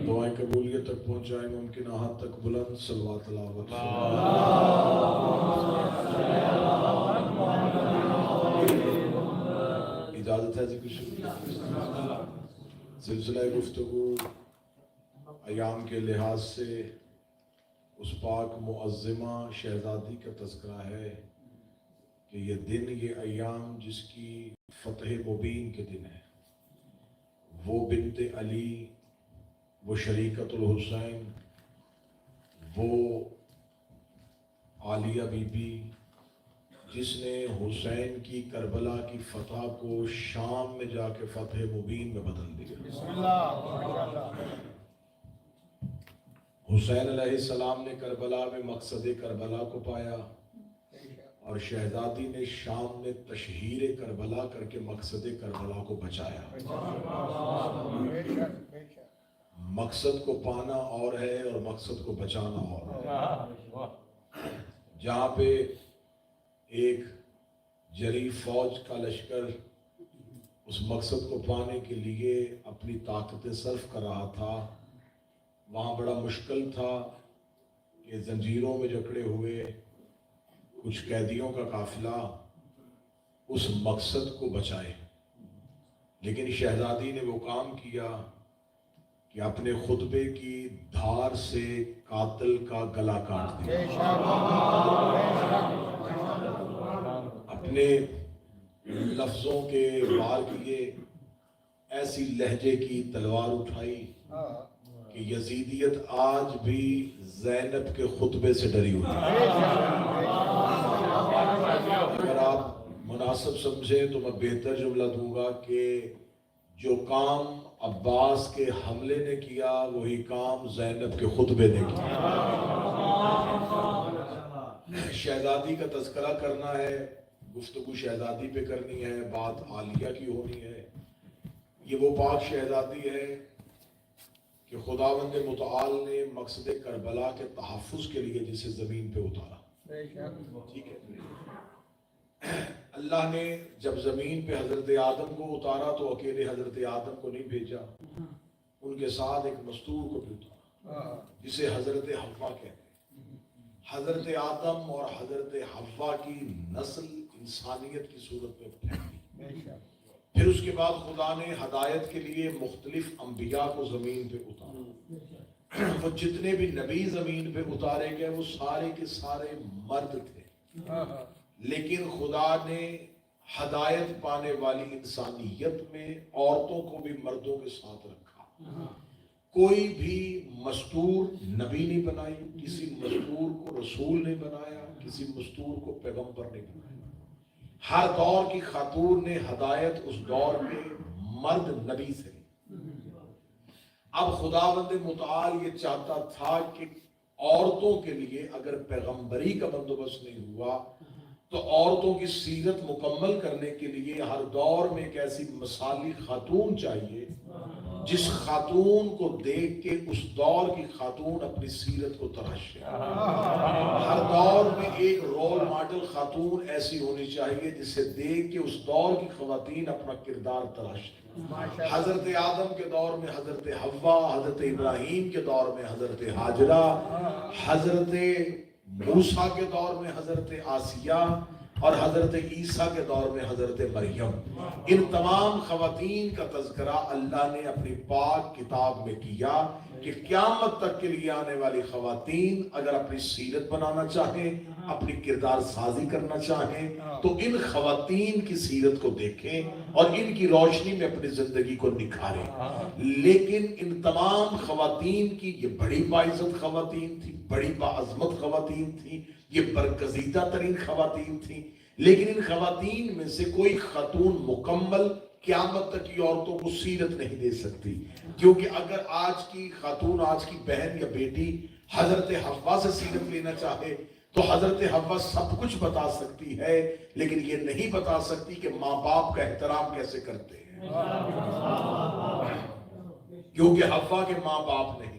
دعائیں قبولیت تک پہنچائیں ممکن حد تک بلند صلوات تلاوت اجازت ہے جی کچھ سلسلہ گفتگو ایام کے لحاظ سے اس پاک معظمہ شہزادی کا تذکرہ ہے کہ یہ دن یہ ایام جس کی فتح مبین کے دن ہے، وہ بنت علی، وہ شریکت الحسین، وہ عالیہ بی بی جس نے حسین کی کربلا کی فتح کو شام میں جا کے فتح مبین میں بدل دیا۔ حسین علیہ السلام نے کربلا میں مقصد کربلا کو پایا اور شہزادی نے شام میں تشہیر کربلا کر کے مقصد کربلا کو بچایا۔ مقصد کو پانا اور ہے اور مقصد کو بچانا اور ہے۔ جہاں پہ ایک جری فوج کا لشکر اس مقصد کو پانے کے لیے اپنی طاقتیں صرف کر رہا تھا، وہاں بڑا مشکل تھا کہ زنجیروں میں جکڑے ہوئے کچھ قیدیوں کا قافلہ اس مقصد کو بچائے، لیکن شہزادی نے وہ کام کیا کہ اپنے خطبے کی دھار سے قاتل کا گلا کاٹ دیا، اپنے لفظوں کے وار کیے، ایسی لہجے کی تلوار اٹھائی کہ یزیدیت آج بھی زینب کے خطبے سے ڈری ہوئی ہے۔ اگر آپ مناسب سمجھیں تو میں بہتر جملہ دوں گا کہ جو کام عباس کے حملے نے کیا وہی کام زینب کے خطبے نے کیا۔ شہزادی کا تذکرہ کرنا ہے، گفتگو شہزادی پہ کرنی ہے، بات عالیہ کی ہونی ہے۔ یہ وہ پاک شہزادی ہے کہ خداوند متعال نے مقصد کربلا کے تحفظ کے لیے جسے زمین پہ اتارا۔ ٹھیک ہے، اللہ نے جب زمین پہ حضرت آدم کو اتارا تو اکیلے حضرت آدم کو نہیں بھیجا، ان کے ساتھ ایک مستور کو بھی اتارا جسے حضرت حوا کہتے ہیں۔ حضرت آدم اور حضرت حوا کی نسل انسانیت کی صورت میں پھیلی۔ پھر اس کے بعد خدا نے ہدایت کے لیے مختلف انبیاء کو زمین پہ اتارا۔ وہ جتنے بھی نبی زمین پہ اتارے گئے وہ سارے کے سارے مرد تھے، لیکن خدا نے ہدایت پانے والی انسانیت میں عورتوں کو بھی مردوں کے ساتھ رکھا۔ کوئی بھی مستور نبی نہیں بنائی، کسی مستور کو رسول نہیں بنایا، کسی مستور کو پیغمبر نہیں بنایا۔ ہر دور کی خاتون نے ہدایت اس دور کے مرد نبی سے۔ اب خداوند متعال یہ چاہتا تھا کہ عورتوں کے لیے اگر پیغمبری کا بندوبست نہیں ہوا تو عورتوں کی سیرت مکمل کرنے کے لیے ہر دور میں ایک ایسی مثالی خاتون چاہیے جس خاتون کو دیکھ کے اس دور کی خاتون اپنی سیرت کو تراشے۔ ہر دور میں ایک رول ماڈل خاتون ایسی ہونی چاہیے جسے دیکھ کے اس دور کی خواتین اپنا کردار تراشے۔ حضرت آدم کے دور میں حضرت حوا، حضرت ابراہیم کے دور میں حضرت ہاجرہ، حضرت موسیٰ کے دور میں حضرت آسیہ اور حضرت عیسیٰ کے دور میں حضرت مریم، ان تمام خواتین کا تذکرہ اللہ نے اپنی پاک کتاب میں کیا کہ قیامت تک کے لیے آنے والی خواتین اگر اپنی سیرت بنانا چاہیں، اپنی کردار سازی کرنا چاہیں تو ان خواتین کی سیرت کو دیکھیں اور ان کی روشنی میں اپنی زندگی کو نکھاریں۔ لیکن ان تمام خواتین کی یہ بڑی باعزت خواتین تھی، بڑی باعظمت خواتین تھی، یہ برگزیدہ ترین خواتین تھیں، لیکن ان خواتین میں سے کوئی خاتون مکمل قیامت تک کی عورتوں کو سیرت نہیں دے سکتی، کیونکہ اگر آج کی خاتون، آج کی بہن یا بیٹی حضرت حوا سے سیرت لینا چاہے تو حضرت حوا سب کچھ بتا سکتی ہے، لیکن یہ نہیں بتا سکتی کہ ماں باپ کا احترام کیسے کرتے ہیں، کیونکہ حوا کے ماں باپ نہیں تھے۔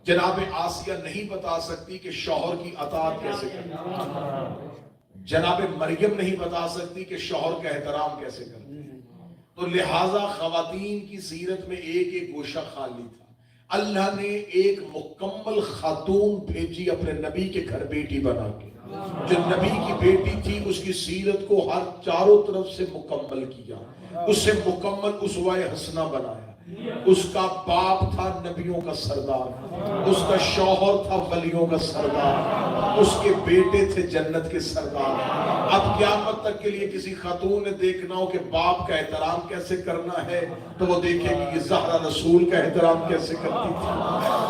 جناب آسیہ نہیں بتا سکتی کہ شوہر کی اطاعت کیسے کرتے ہیں، جناب مریم نہیں بتا سکتی کہ شوہر کا احترام کیسے کرتے ہیں۔ تو لہٰذا خواتین کی سیرت میں ایک ایک گوشہ خالی تھا۔ اللہ نے ایک مکمل خاتون بھیجی اپنے نبی کے گھر بیٹی بنا کے، جو نبی کی بیٹی تھی اس کی سیرت کو ہر چاروں طرف سے مکمل کیا، اسے مکمل اسوہ حسنہ بنایا۔ اس کا باپ تھا نبیوں کا سردار، اس کا شوہر تھا ولیوں کا سردار، اس کے بیٹے تھے جنت کے سردار۔ اب قیامت تک کے لیے کسی خاتون نے دیکھنا ہو کہ باپ کا احترام کیسے کرنا ہے تو وہ دیکھیں گے کہ زہرا رسول کا احترام کیسے کرتی تھی۔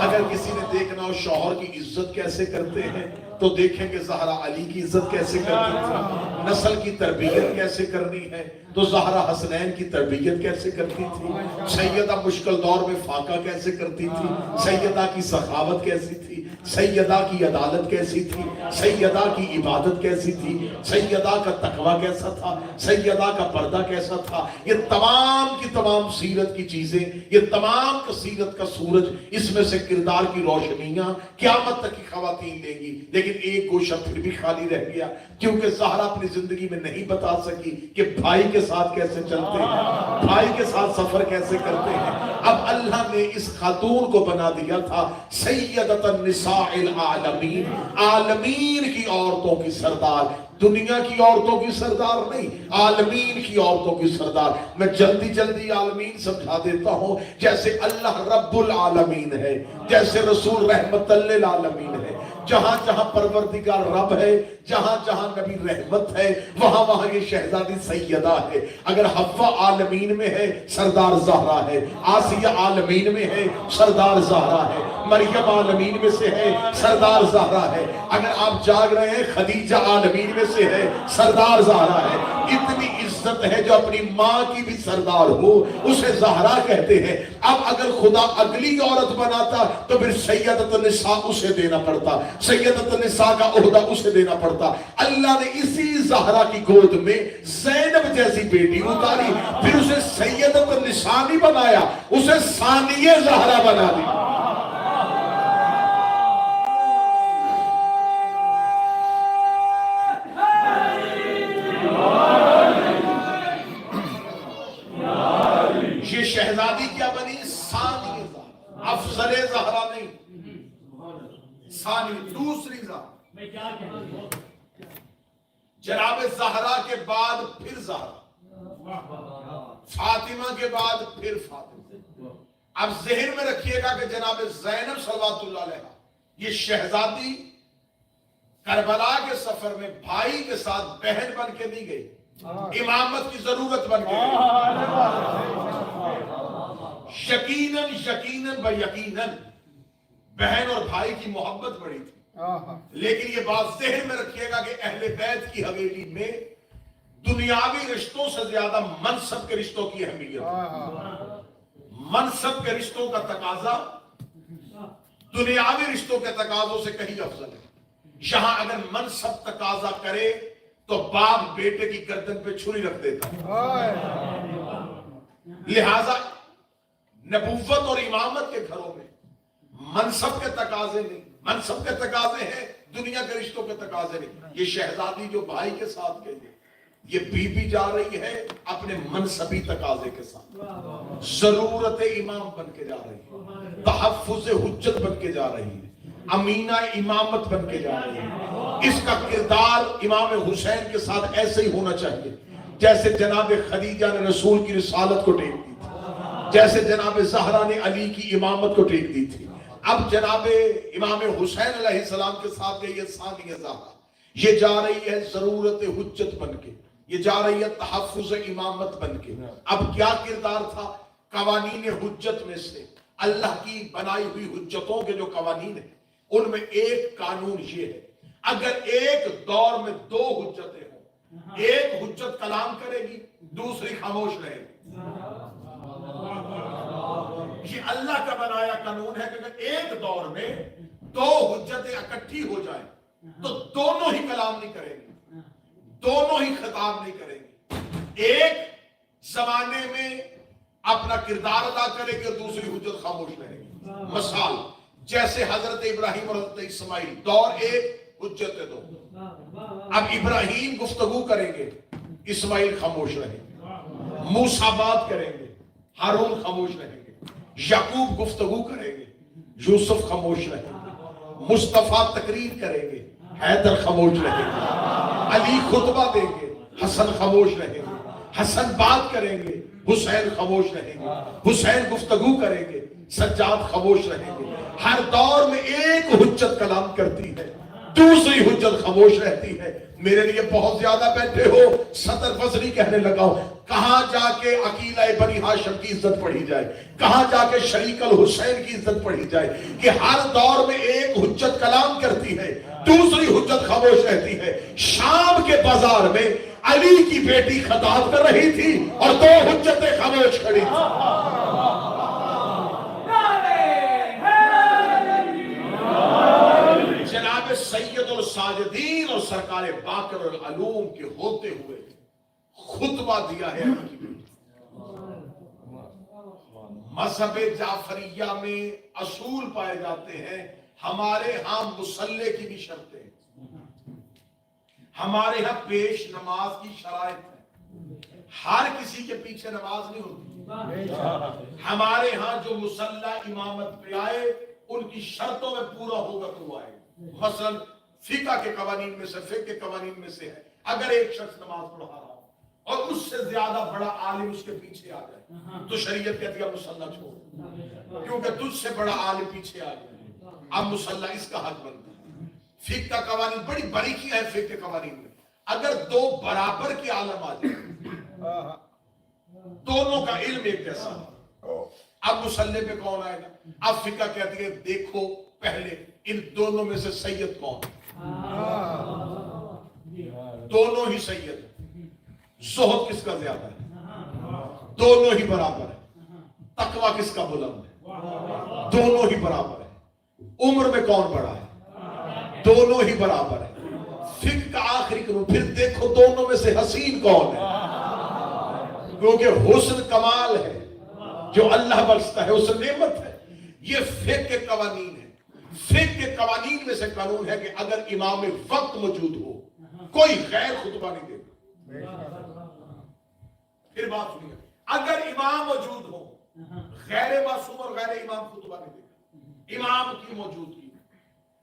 اگر کسی نے دیکھنا ہو شوہر کی عزت کیسے کرتے ہیں تو دیکھیں گے زہرا علی کی عزت کیسے کرتی تھی۔ نسل کی تربیت کیسے کرنی ہے تو زہرا حسنین کی تربیت کیسے کرتی تھی۔ سیدہ مشکل دور میں فاقہ کیسے کرتی تھی، سیدہ کی سخاوت کیسی تھی، سیدہ کی عدالت کیسی تھی، سیدہ کی عبادت کیسی تھی، سیدہ کا تقوی کیسا تھا، سیدہ کا پردہ کیسا تھا۔ یہ تمام کی تمام سیرت کی چیزیں، یہ تمام کا سیرت کا سورج، اس میں سے کردار کی روشنیاں قیامت تک کی خواتین دیں گی۔ لیکن ایک گوشہ پھر بھی خالی رہ گیا، کیونکہ زہرا اپنی زندگی میں نہیں بتا سکی کہ بھائی کے ساتھ کیسے چلتے ہیں، بھائی کے ساتھ سفر کیسے کرتے ہیں۔ اب اللہ نے اس خاتون کو بنا دیا تھا سیدۃ النساء العالمین، عالمین کی عورتوں کی سردار، دنیا کی عورتوں کی سردار نہیں، عالمین کی عورتوں کی سردار۔ میں جلدی جلدی عالمین سمجھا دیتا ہوں، جیسے اللہ رب العالمین ہے، جیسے رسول رحمت للعالمین ہے، جہاں جہاں پروردگار رب ہے، جہاں جہاں نبی رحمت ہے، وہاں وہاں یہ شہزادی سیدہ ہے۔ اگر حوا عالمین میں ہے سردار زہرا ہے، آسیہ عالمین میں ہے سردار زہرا ہے، مریم عالمین میں سے ہے سردار زہرا ہے، اگر آپ جاگ رہے ہیں خدیجہ عالمین میں سے ہے سردار زہرا ہے۔ اتنی عزت ہے جو اپنی ماں کی بھی سردار ہو اسے زہرا کہتے ہیں۔ اب اگر خدا اگلی عورت بناتا تو پھر سیدۃ النساء اسے دینا پڑتا، سیدۃ النساء کا عہدہ اسے دینا پڑتا۔ اللہ نے اسی زہرا کی گود میں زینب جیسی بیٹی اتاری، پھر اسے سیدۃ النساء نہیں بنایا، اسے ثانیہ زہرا بنا دی۔ یہ شہزادی کیا بنی؟ ثانیہ زہرا، افضل زہرا نہیں، ثانیہ دوسری زہرا۔ جناب زہرا کے بعد پھر زہرا، فاطمہ کے بعد پھر فاطمہ۔ اب ذہن میں رکھیے گا کہ جناب زینب صلوات اللہ علیہا یہ شہزادی کربلا کے سفر میں بھائی کے ساتھ بہن بن کے نہیں گئی، امامت کی ضرورت بن کے یقیناً یقیناً یقیناً بہن اور بھائی کی محبت بڑی تھی۔ لیکن یہ بات ذہن میں رکھیے گا کہ اہل بیت کی حویلی میں دنیاوی رشتوں سے زیادہ منصب کے رشتوں کی اہمیت ہے۔ منصب کے رشتوں کا تقاضا دنیاوی رشتوں کے تقاضوں سے کہیں افضل ہے۔ یہاں اگر منصب تقاضا کرے تو باپ بیٹے کی گردن پہ چھری رکھ دیتا ہے۔ لہذا نبوت اور امامت کے گھروں میں منصب کے تقاضے نہیں، منصب کے تقاضے ہیں، دنیا کے رشتوں کے تقاضے نہیں۔ یہ شہزادی جو بھائی کے ساتھ گئی ہے، یہ بی بی جا رہی ہے اپنے منصبی تقاضے کے ساتھ، ضرورت امام بن کے جا رہی ہے، تحفظ حجت بن کے جا رہی ہے، امینہ امامت بن کے جا رہی ہے۔ اس کا کردار امام حسین کے ساتھ ایسے ہی ہونا چاہیے جیسے جناب خدیجہ نے رسول کی رسالت کو ٹیک دی تھی، جیسے جناب زہرا نے علی کی امامت کو ٹیک دی تھی۔ اب جناب امام حسین علیہ السلام کے ساتھ یہ ثانیہ زہرا، یہ جا رہی ہے ضرورت حجت بن کے، یہ جا رہی ہے تحفظ امامت بن کے۔ اب کیا کردار تھا؟ قوانین حجت میں سے اللہ کی بنائی ہوئی حجتوں کے جو قوانین ہیں ان میں ایک قانون یہ ہے، اگر ایک دور میں دو حجتیں ہوں، ایک حجت کلام کرے گی دوسری خاموش رہے گی۔ یہ اللہ کا بنایا قانون ہے کہ اگر ایک دور میں دو حجتیں اکٹھی ہو جائیں تو دونوں ہی کلام نہیں کریں گی، دونوں ہی خطاب نہیں کریں گی۔ ایک زمانے میں اپنا کردار ادا کرے گی اور دوسری حجت خاموش رہے گی۔ مثال جیسے حضرت ابراہیم اور حضرت اسماعیل، دور ایک حجت دو۔ اب ابراہیم گفتگو کریں گے، اسماعیل خاموش رہیں گے، موسیٰ بات کریں گے، ہارون خاموش رہیں گے، یعقوب گفتگو کریں گے، یوسف خاموش رہیں گے، مصطفیٰ تقریر کریں گے، حیدر خاموش رہیں گے، علی خطبہ دیں گے، حسن خاموش رہیں گے، حسن بات کریں گے، حسین خاموش رہیں گے، حسین گفتگو کریں گے، سجاد خاموش رہیں گے۔ ہر دور میں ایک حجت کلام کرتی ہے، دوسری حجت خاموش رہتی ہے۔ میرے لیے بہت زیادہ بیٹھے ہو، صدر فضلی کہنے لگا ہوں، کہاں جا کے عقیلہ بنی ہاشم کی عزت پڑھی جائے، کہاں جا کے شریک الحسین کی عزت پڑھی جائے، کہ ہر دور میں ایک حجت کلام کرتی ہے، دوسری حجت خاموش رہتی ہے۔ شام کے بازار میں علی کی بیٹی خطاب کر رہی تھی اور دو حجتیں خاموش کھڑی تھی۔ جناب سید الساجدین اور سرکار باقر العلوم کے ہوتے ہوئے خطبہ دیا ہے علی کی بیٹی۔ مذہب جعفریہ میں اصول پائے جاتے ہیں، ہمارے ہاں مصلی کی بھی شرطیں، ہمارے ہاں پیش نماز کی شرائط ہے، ہر کسی کے پیچھے نماز نہیں ہوتی۔ ہمارے ہاں جو مصلی امامت پہ آئے ان کی شرطوں میں پورا ہوگا تو وہ آئے۔ مثلا فقہ کے قوانین میں سے، فقہ کے قوانین میں سے ہے، اگر ایک شخص نماز پڑھا رہا ہو اور اس سے زیادہ بڑا عالم اس کے پیچھے آ جائے تو شریعت کہتی ہے مصلی چھوڑ، کیونکہ تجھ سے بڑا عالم پیچھے آ گیا، اب مصلی اس کا حق بنتا ہے۔ فقہ کا قوانین بڑی باریکی ہے، فقہ کے قوانین میں اگر دو برابر کے عالم آ جائیں، دونوں کا علم ایک جیسا ہے، اب مصلی پہ کون آئے گا؟ اب فقہ کہتی ہے دیکھو پہلے ان دونوں میں سے سید کون ہے، دونوں ہی سید ہیں، زہد کس کا زیادہ ہے، دونوں ہی برابر ہے، تقوی کس کا بلند ہے، دونوں ہی برابر ہے، عمر میں کون بڑا ہے، دونوں ہی برابر ہے۔ فقہ کا آخری کرو پھر دیکھو دونوں میں سے حسین کون ہے، کیونکہ حسن کمال ہے جو اللہ بخشتا ہے، حسن نعمت ہے۔ یہ فقہ کے قوانین ہے۔ فقہ کے قوانین میں سے قانون ہے کہ اگر امام وقت موجود ہو کوئی غیر خطبہ نہیں دے گا۔ پھر بات سنیے، اگر امام موجود ہو غیر معصوم اور غیر امام خطبہ نہیں دے گا، امام کی موجودگی۔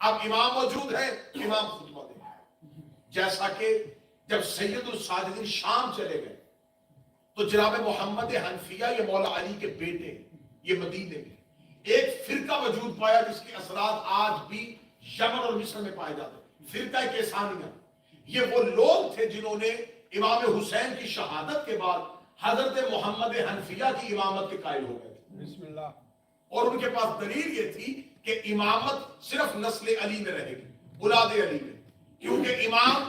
اب امام موجود ہے، امام خطبہ دے گا۔ جیسا کہ جب سید الساجدین شام چلے گئے تو جناب محمد حنفیہ یہ مولا علی کے بیٹے ہیں، یہ مدینے میں ایک فرقہ وجود پایا جس کے اثرات آج بھی یمن اور مصر میں پائے جاتے ہیں، فرقہ کیسانیہ۔ یہ وہ لوگ تھے جنہوں نے امام حسین کی شہادت کے بعد حضرت محمد حنفیہ کی امامت کے قائل ہو گئے تھے، بسم اللہ، اور ان کے پاس دلیل یہ تھی کہ امامت صرف نسل علی میں رہے گی، اولاد علی میں، کیونکہ امام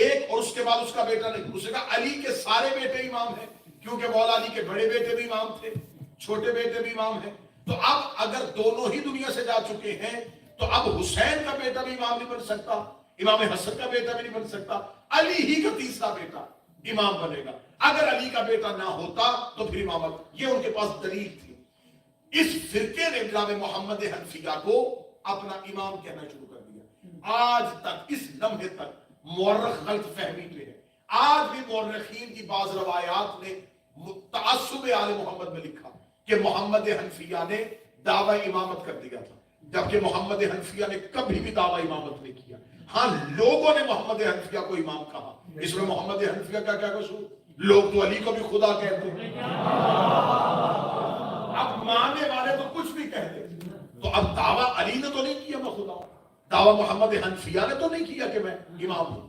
ایک اور اس کے بعد اس کا بیٹا نہیں۔ اس نے کہا علی کے سارے بیٹے امام ہیں، کیونکہ مولا علی کے بڑے بیٹے بھی امام تھے، چھوٹے بیٹے بھی امام ہیں۔ تو اب اگر دونوں ہی دنیا سے جا چکے ہیں تو اب حسین کا بیٹا بھی امام نہیں بن سکتا، امام حسن کا بیٹا بھی نہیں بن سکتا، علی ہی کا تیسرا بیٹا امام بنے گا۔ اگر علی کا بیٹا نہ ہوتا تو پھر امامت، یہ ان کے پاس دلیل تھی۔ اس فرقے نے جناب محمد حنفیہ کو اپنا امام کہنا شروع کر دیا۔ آج تک اس لمحے تک مورخ غلط فہمی پہ ہے۔ آج بھی مورخین کی بعض روایات نے تعصب آل محمد میں لکھا کہ محمد حنفیہ نے دعوی امامت کر دیا تھا، جبکہ محمد حنفیہ نے کبھی بھی دعوی امامت نہیں کیا۔ ہاں لوگوں نے محمد حنفیہ کو امام کہا، اس میں محمد حنفیہ کا کیا قصور؟ لوگ تو علی کو بھی خدا کہتے ہیں، اب ماننے والے تو کچھ بھی کہتے ہیں۔ تو اب دعویٰ علی نے تو نہیں کیا میں خدا ہوں، دعویٰ محمد حنفیہ نے تو نہیں کیا کہ میں امام ہوں،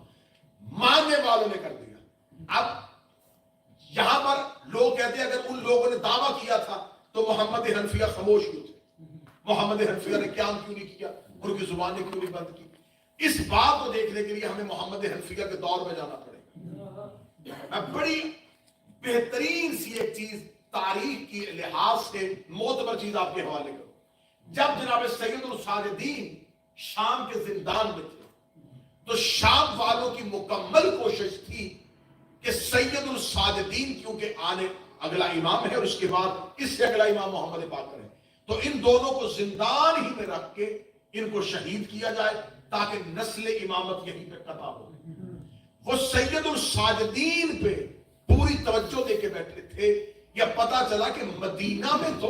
ماننے والوں نے کر دیا۔ اب یہاں پر لوگ کہتے ہیں اگر ان لوگوں نے دعویٰ کیا تھا تو محمد حنفیہ خاموش ہوئے تھے، محمد حنفیہ نے قیام کیوں نہیں کیا، ان کی زبانیں کیوں نہیں بند کی؟ اس بات کو دیکھنے کے لیے ہمیں محمد حنفیہ کے دور میں جانا پڑے گا۔ میں بڑی بہترین سی ایک چیز تاریخ کی لحاظ سے معتبر چیز آپ کے حوالے کروں۔ جب جناب سید الساجدین شام کے زندان میں تھے تو شام والوں کی مکمل کوشش تھی کہ سید الساجدین کیونکہ آنے اگلا امام ہے اور اس کے بعد اس سے اگلا امام محمد باقر ہے، تو ان دونوں کو زندان ہی میں رکھ کے ان کو شہید کیا جائے تاکہ نسل امامت یہیں پہ قطع ہو۔ وہ سید الساجدین پہ پوری توجہ دے کے بیٹھے تھے۔ یا پتا چلا کہ مدینہ میں تو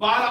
12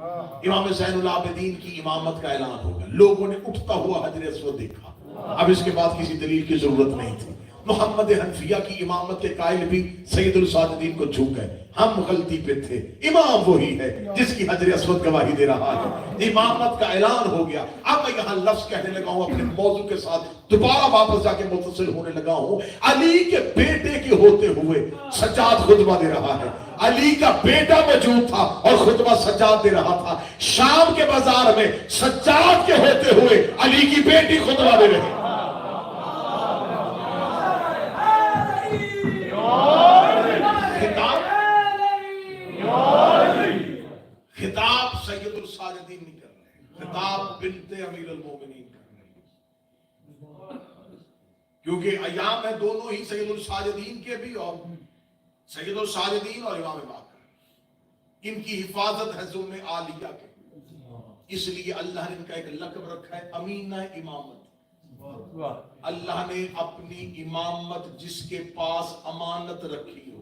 امام زین العابدین کی امامت کا اعلان ہوگا. لوگوں نے اٹھتا ہوا حجر اسود دیکھا. اب اس کے بعد کسی دلیل کی ضرورت نہیں تھی. محمد حنفیہ کی امامت کے قائل بھی سید الساجدین کو جھک گئے. ہم غلطی پہ تھے, امام وہی ہے جس کی حجر اسود گواہی دے رہا ہے. امامت کا اعلان ہو گیا. اب میں یہاں لفظ کہنے لگا ہوں, اپنے موضوع کے ساتھ دوبارہ واپس جا کے متصل ہونے لگا ہوں. علی کے بیٹے کے ہوتے ہوئے سجاد خطبہ دے رہا ہے. علی کا بیٹا موجود تھا اور خطبہ سجاد دے رہا تھا. شام کے بازار میں سجاد کے ہوتے ہوئے علی کی بیٹی خطبہ دے رہے. خطاب سید الساجدین نہیں کر رہے, خطاب بنت امیر المومنین کر رہے, کیونکہ ایام ہے دونوں ہی سید الساجدین کے بھی, اور سید الساجدین اور امام باقر, ان کی حفاظت ہے ذم عالیہ کے. اس لیے اللہ نے ان کا ایک لقب رکھا ہے امینہ امامت. اللہ نے اپنی امامت جس کے پاس امانت رکھی ہو.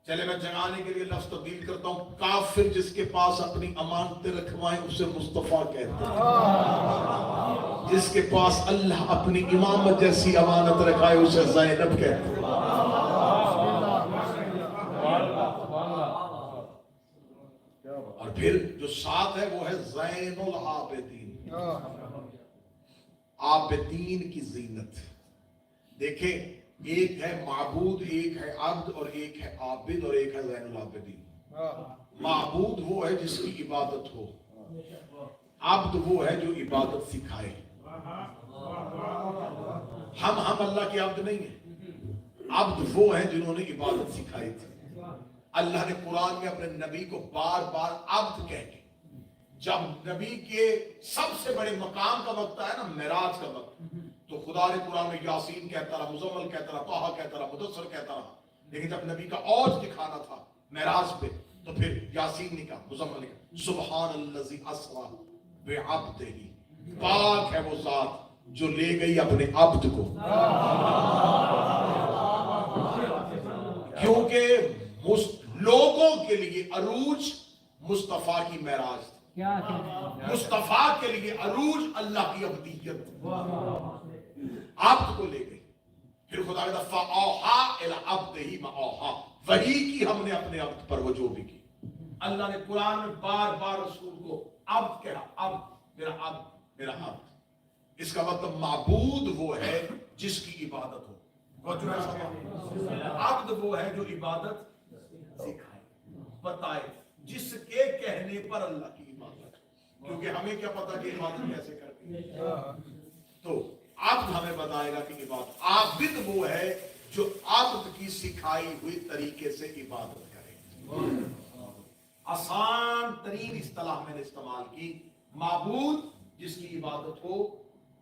چلے میں جگانے کے لیے لفظ تبدیل کرتا ہوں, کافر جس کے پاس اپنی امانتیں رکھوائیں اسے مصطفیٰ کہتے ہیں. جس کے پاس اللہ اپنی امامت جیسی امانت رکھائے اسے زینب کہتے ہیں. اور پھر جو ساتھ ہے وہ ہے زین العابدین, عابدین کی زینت. دیکھیں, ایک ہے معبود, ایک ہے عبد, اور ایک ہے عابد, اور ایک ہے زین العابدین. معبود وہ ہے جس کی عبادت ہو, عبد وہ ہے جو عبادت سکھائے. ہم اللہ کے عبد نہیں ہیں, عبد وہ ہیں جنہوں نے عبادت سکھائی تھی. اللہ نے قرآن میں اپنے نبی کو بار بار عبد کہہ کے, جب نبی کے سب سے بڑے مقام کا وقت ہے نا, معراج کا وقت, تو خدا نے قرآن میں یاسین کہتا رہا, مزمل کہتا رہا, طٰہٰ کہتا رہا, مدثر کہتا رہا. لیکن جب نبی کا اوج دکھانا تھا معراج پہ, تو پھر یاسین نے کہا, مزمل نے کہا, سبحان الذی اسریٰ بعبدہ, پاک ہے وہ ذات جو لے گئی اپنے عبد کو. کیونکہ لوگوں کے لیے عروج مصطفیٰ کی معراج تھی, مصطفیٰ کے لیے عروج اللہ کی عبدیت. عبد کو لے گئی. پھر خدا کہتا فَأَوْحَىٰ إِلَىٰ عَبْدِهِ مَا أَوْحَىٰ, وحی کی ہم نے اپنے عبد پر وہ جو بھی کی. اللہ نے قرآن میں بار بار رسول کو عبد کہا, عبد میرا عبد میرا عبد. اس کا مطلب معبود وہ ہے جس کی عبادت ہو. عبد وہ ہے جو عبادت سکھائے, بتائے, جس کے کہنے پر اللہ کی عبادت. کیونکہ ہمیں کیا پتا کہ عبادت کیسے کرتے ہیں, تو عبد ہمیں بتائے گا کہ عبادت. عابد وہ ہے جو عبد کی سکھائی ہوئی طریقے سے عبادت کرے. آسان ترین اصطلاح میں نے استعمال کی, معبود جس کی عبادت ہو,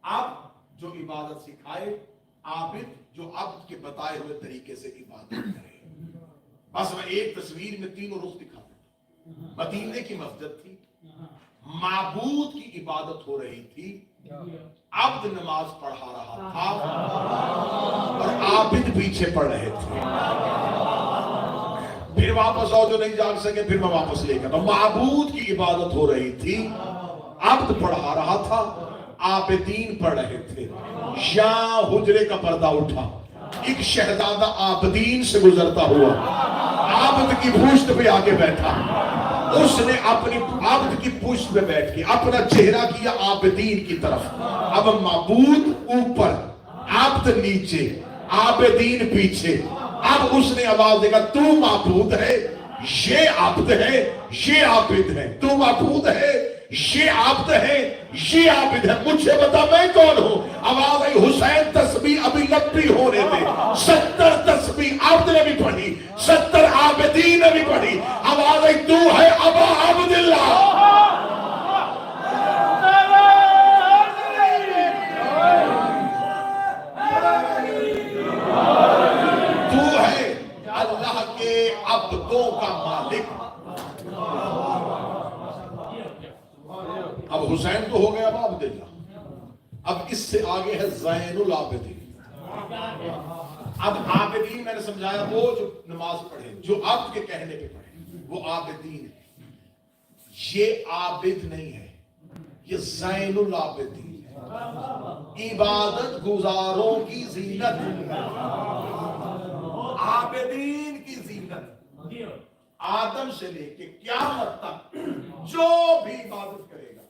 عبد جو عبادت سکھائے, عابد جو عبد کے بتائے ہوئے طریقے سے عبادت کرے. بس میں ایک تصویر میں تینوں رخ دکھاتا ہوں. مدینے کی مسجد تھی, معبود کی عبادت ہو رہی تھی, عبد نماز پڑھا رہا تھا, اور عابد پیچھے پڑھ رہے تھے. پھر واپس آؤ جو نہیں جاگ سکے, پھر میں واپس لے کر. معبود کی عبادت ہو رہی تھی, عبد پڑھا رہا تھا, عابدین پڑھ رہے تھے. یہاں حجرے کا پردہ اٹھا, ایک شہزادہ عابدین سے گزرتا ہوا عابد کی پشت پہ آگے بیٹھا. اس نے اپنی عبد کی پشت پہ بیٹھ کے اپنا چہرہ کیا عابدین کی طرف. اب معبود اوپر, عبد نیچے, عابدین پیچھے. اب اس نے آواز دے گا, تو معبود ہے, یہ عبد ہے, یہ عابد ہے. تو معبود ہے, یہ عبد ہے, یہ عابد ہے. مجھے بتا میں کون ہوں. آواز آئی, حسین تسبیح ابھی لمبی ہونے دے. 70 تسبیح عبد نے بھی پڑھی, 70 عابدین نے بھی پڑھی. آواز آئی, تو ہے ابا عبداللہ. تو ہے اللہ کے عبدوں کا مالک. اب حسین تو ہو گیا ابا عبداللہ, اب اس سے آگے ہے زین العابدین. اب عابدین میں نے سمجھایا وہ جو نماز پڑھے, جو عبد کے کہنے پہ پڑھے, وہ عابدین ہے. یہ عابد نہیں ہے، یہ زین العابدین ہے، عبادت گزاروں کی زینت، عابدین کی زینت۔ آدم سے لے کے قیامت تک جو بھی عبادت کرے گا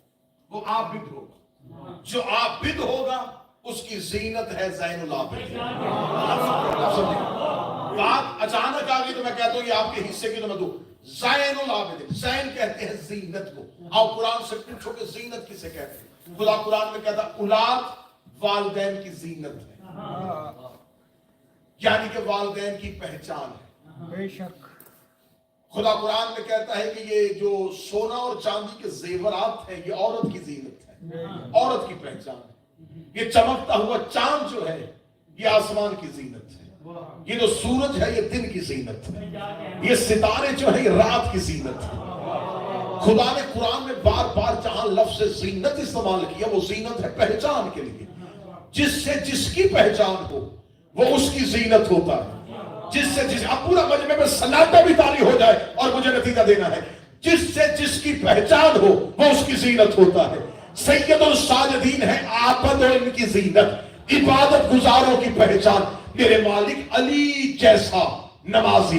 وہ عابد ہوگا، جو عابد ہوگا اس کی زینت ہے زین العابدین۔ بات اچانک آ گئی تو میں کہتا ہوں یہ آپ کے حصے کی تو میں دوں، زین العابدین، زین کہتے ہیں زینت کو۔ آؤ قرآن سے پوچھو کہ زینت کسے کہتے ہیں؟ خدا قرآن میں کہتا اولاد والدین کی زینت ہے، یعنی کہ والدین کی پہچان ہے۔ بے شک خدا قرآن میں کہتا ہے کہ یہ جو سونا اور چاندی کے زیورات ہیں یہ عورت کی زینت ہے، عورت کی پہچان ہے۔ یہ چمکتا ہوا چاند جو ہے یہ آسمان کی زینت ہے، یہ جو سورج ہے یہ دن کی زینت ہے، یہ ستارے جو ہے یہ رات کی زینت ہے۔ خدا نے قرآن میں بار بار جہاں لفظ زینت استعمال کیا وہ زینت ہے پہچان کے لیے، جس سے جس کی پہچان ہو وہ اس کی زینت ہوتا ہے، جس سے جس اب پورا مجمع میں سناٹا بھی طاری ہو جائے اور مجھے نتیجہ دینا ہے، جس سے جس کی پہچان ہو وہ اس کی زینت ہوتا ہے۔ سید الساجدین ہے عابد اور ان کی زینت، عبادت گزاروں کی پہچان۔ میرے مالک علی جیسا نمازی،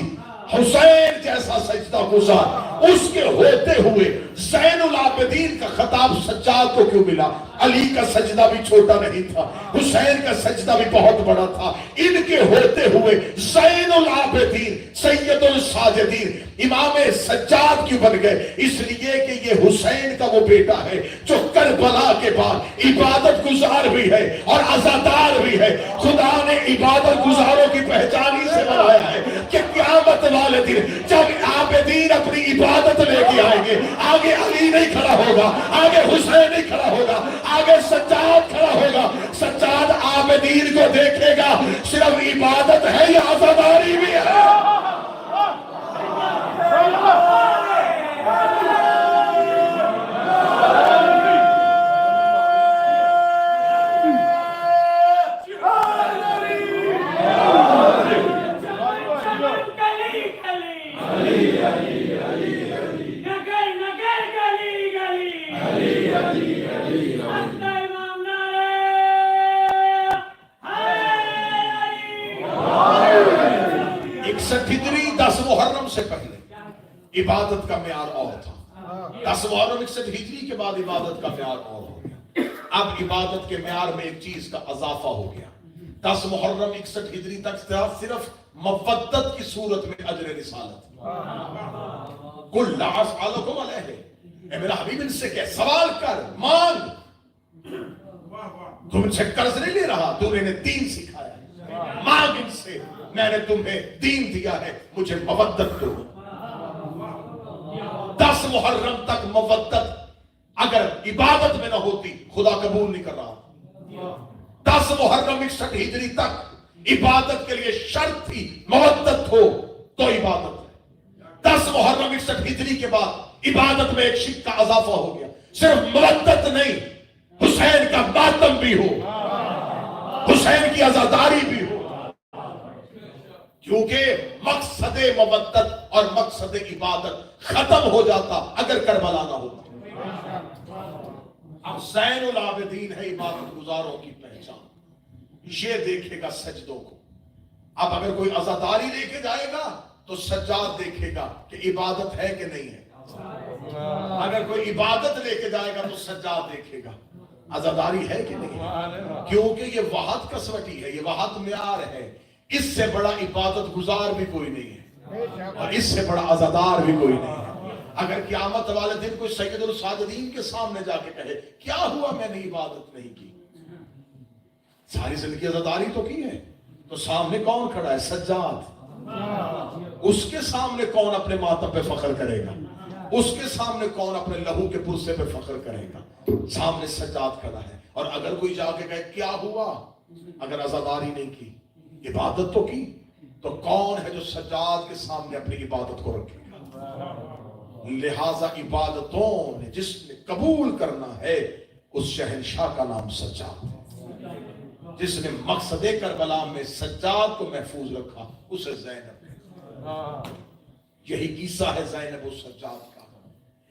حسین جیسا سجدہ گزار، اس کے ہوتے ہوئے زین العابدین کا خطاب سجاد کو کیوں ملا؟ علی کا سجدہ بھی چھوٹا نہیں تھا، حسین کا سجدہ بھی بہت بڑا تھا، ان کے ہوتے ہوئے زین العابدین سید الساجدین امام سجاد کیوں بن گئے؟ اس لیے کہ یہ حسین کا وہ بیٹا ہے جو کربلا کے بعد عبادت گزار بھی ہے اور عزادار بھی ہے۔ خدا نے عبادت گزاروں کی پہچان ہی سے بنایا ہے کہ قیامت والے دن جب عابدین اپنی عبادت لے کے آئیں گے، آگے علی نہیں کھڑا ہوگا، آگے حسین نہیں کھڑا ہوگا، آگے سجاد کھڑا ہوگا۔ سجاد عابدین کو دیکھے گا، صرف عبادت ہے یا عزاداری بھی ہے؟ ہجری 10 محرم سے پہلے عبادت کا معیار اور تھا، 10 محرم 61 ہجری کے بعد عبادت کا معیار اور ہو گیا۔ اب عبادت کے معیار میں ایک چیز کا اضافہ ہو گیا، 10 محرم 61 ہجری تک صرف مودت کی صورت میں اجر رسالت۔ قل لا اسألکم علیہ، اے میرا حبیب ان سے کہ سوال کر، مانگ، تم ان سے قرض نہیں لے رہا، تو انہیں دین سکھایا ہے، مانگ ان سے، میں نے تمہیں دین دیا ہے، مجھے مودت دو۔ 10 محرم تک مودت اگر عبادت میں نہ ہوتی خدا قبول نہیں کر رہا۔ 10 محرم 61 ہجری تک عبادت کے لیے شرط تھی مودت ہو تو عبادت ہے۔ 10 محرم 61 ہجری کے بعد عبادت میں ایک شک کا اضافہ ہو گیا، صرف مودت نہیں، حسین کا ماتم بھی ہو، حسین کی عزاداری بھی ہو، کیونکہ مقصد مودت اور مقصد عبادت ختم ہو جاتا اگر کربلا نہ ہوتا۔ اب زین العابدین ہے عبادت گزاروں کی پہچان، یہ دیکھے گا سجدوں کو۔ اب اگر کوئی عزاداری لے کے جائے گا تو سجاد دیکھے گا کہ عبادت ہے کہ نہیں ہے، اگر کوئی عبادت لے کے جائے گا تو سجاد دیکھے گا عزاداری ہے کہ نہیں ہے، کیونکہ یہ وحد کسوٹی ہے، یہ وحد معیار ہے۔ اس سے بڑا عبادت گزار بھی کوئی نہیں ہے اور اس سے بڑا عزادار بھی کوئی نہیں ہے۔ اگر قیامت والے دن کوئی سید الساجدین کے سامنے جا کے کہے کیا ہوا میں نے عبادت نہیں کی، ساری زندگی عزاداری تو کی ہے، تو سامنے کون کھڑا ہے؟ سجاد۔ اس کے سامنے کون اپنے ماتم پہ فخر کرے گا؟ اس کے سامنے کون اپنے لہو کے پرسے پہ فخر کرے گا؟ سامنے سجاد کھڑا ہے۔ اور اگر کوئی جا کے کہے کیا ہوا، اگر عزاداری نہیں کی، عبادت تو کی، تو کون ہے جو سجاد کے سامنے اپنی عبادت کو رکھے گا؟ لہذا عبادتوں نے جس نے قبول کرنا ہے اس شہنشاہ کا نام سجاد ہے، جس نے مقصد کربلا میں سجاد کو محفوظ رکھا اسے زینب ہے۔ یہی قصہ ہے زینب و سجاد کا